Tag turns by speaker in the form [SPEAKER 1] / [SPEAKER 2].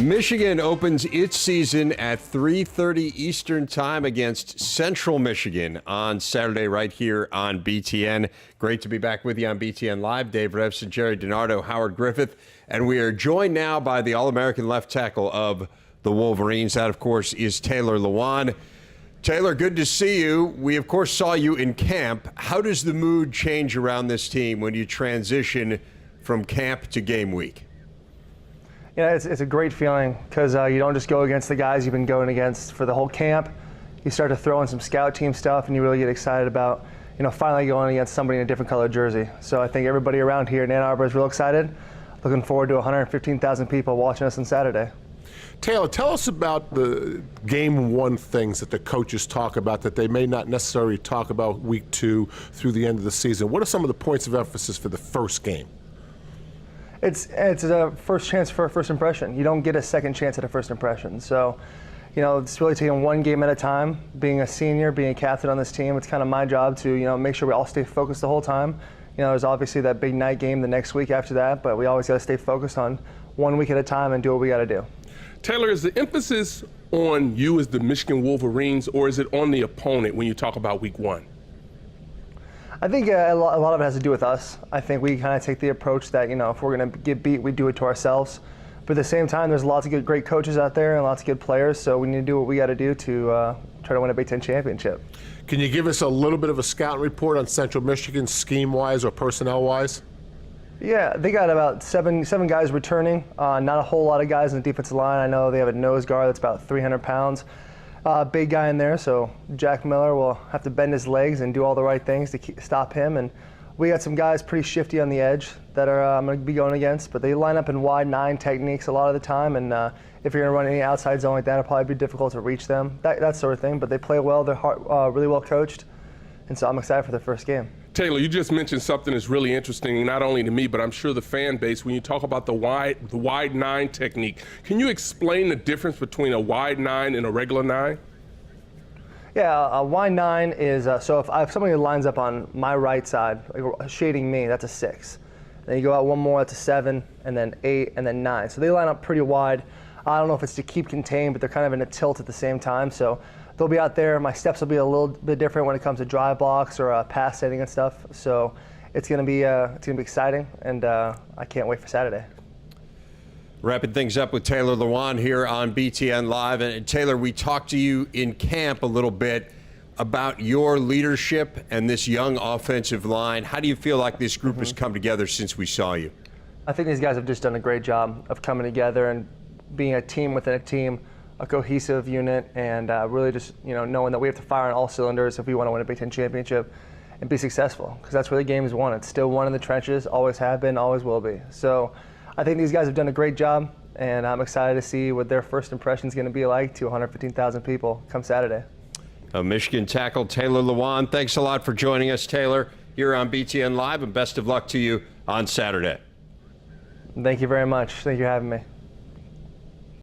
[SPEAKER 1] Michigan opens its season at 3:30 Eastern Time against Central Michigan on Saturday right here on BTN. Great to be back with you on BTN Live. Dave Revsine, Gerry, DiNardo, Howard Griffith. And we are joined now by the All-American left tackle of the Wolverines. That, of course, is Taylor Lewan. Taylor, good to see you. We, of course, saw you in camp. How does the mood change around this team when you transition from camp to game week?
[SPEAKER 2] Yeah, it's a great feeling because you don't just go against the guys you've been going against for the whole camp. You start to throw in some scout team stuff, and you really get excited about, finally going against somebody in a different color jersey. So I think everybody around here in Ann Arbor is real excited. Looking forward to 115,000 people watching us on Saturday.
[SPEAKER 3] Taylor, tell us about the game one things that the coaches talk about that they may not necessarily talk about week two through the end of the season. What are some of the points of emphasis for the first game?
[SPEAKER 2] It's a first chance for a first impression. You don't get a second chance at a first impression. So, it's really taking one game at a time. Being a senior, being a captain on this team, it's kind of my job to, make sure we all stay focused the whole time. There's obviously that big night game the next week after that, but we always got to stay focused on 1 week at a time and do what we got to do.
[SPEAKER 4] Taylor, is the emphasis on you as the Michigan Wolverines, or is it on the opponent when you talk about week one?
[SPEAKER 2] I think a lot of it has to do with us. I think we kind of take the approach that, if we're going to get beat, we do it to ourselves. But at the same time, there's lots of great coaches out there and lots of good players, so we need to do what we got to do to try to win a Big Ten championship.
[SPEAKER 3] Can you give us a little bit of a scouting report on Central Michigan, scheme-wise or personnel-wise?
[SPEAKER 2] Yeah, they got about seven guys returning. Not a whole lot of guys in the defensive line. I know they have a nose guard that's about 300 pounds. Big guy in there, so Jack Miller will have to bend his legs and do all the right things to stop him. And we got some guys pretty shifty on the edge that are I'm going to be going against, but they line up in wide nine techniques a lot of the time, and if you're going to run any outside zone like that, it'll probably be difficult to reach them, that sort of thing. But they play well, they're really well coached, and so I'm excited for their first game.
[SPEAKER 4] Taylor, you just mentioned something that's really interesting, not only to me, but I'm sure the fan base, when you talk about the wide nine technique. Can you explain the difference between a wide nine and a regular nine?
[SPEAKER 2] Yeah, a wide nine is, so if somebody lines up on my right side, shading me, that's a 6. Then you go out one more, that's a 7, and then 8, and then 9. So they line up pretty wide. I don't know if it's to keep contained, but they're kind of in a tilt at the same time. So they'll be out there. My steps will be a little bit different when it comes to drive blocks or pass setting and stuff. So it's gonna be exciting, and I can't wait for Saturday.
[SPEAKER 1] Wrapping things up with Taylor Lewan here on BTN Live. And Taylor, we talked to you in camp a little bit about your leadership and this young offensive line. How do you feel like this group has come together since we saw you?
[SPEAKER 2] I think these guys have just done a great job of coming together and being a team within a team, a cohesive unit, and really just knowing that we have to fire on all cylinders if we want to win a Big Ten championship and be successful, because that's where the game is won. It's still won in the trenches, always have been, always will be. So I think these guys have done a great job, and I'm excited to see what their first impression is going to be like to 115,000 people come Saturday.
[SPEAKER 1] Michigan tackle Taylor Lewan, thanks a lot for joining us, Taylor, here on BTN Live, and best of luck to you on Saturday.
[SPEAKER 2] Thank you very much. Thank you for having me.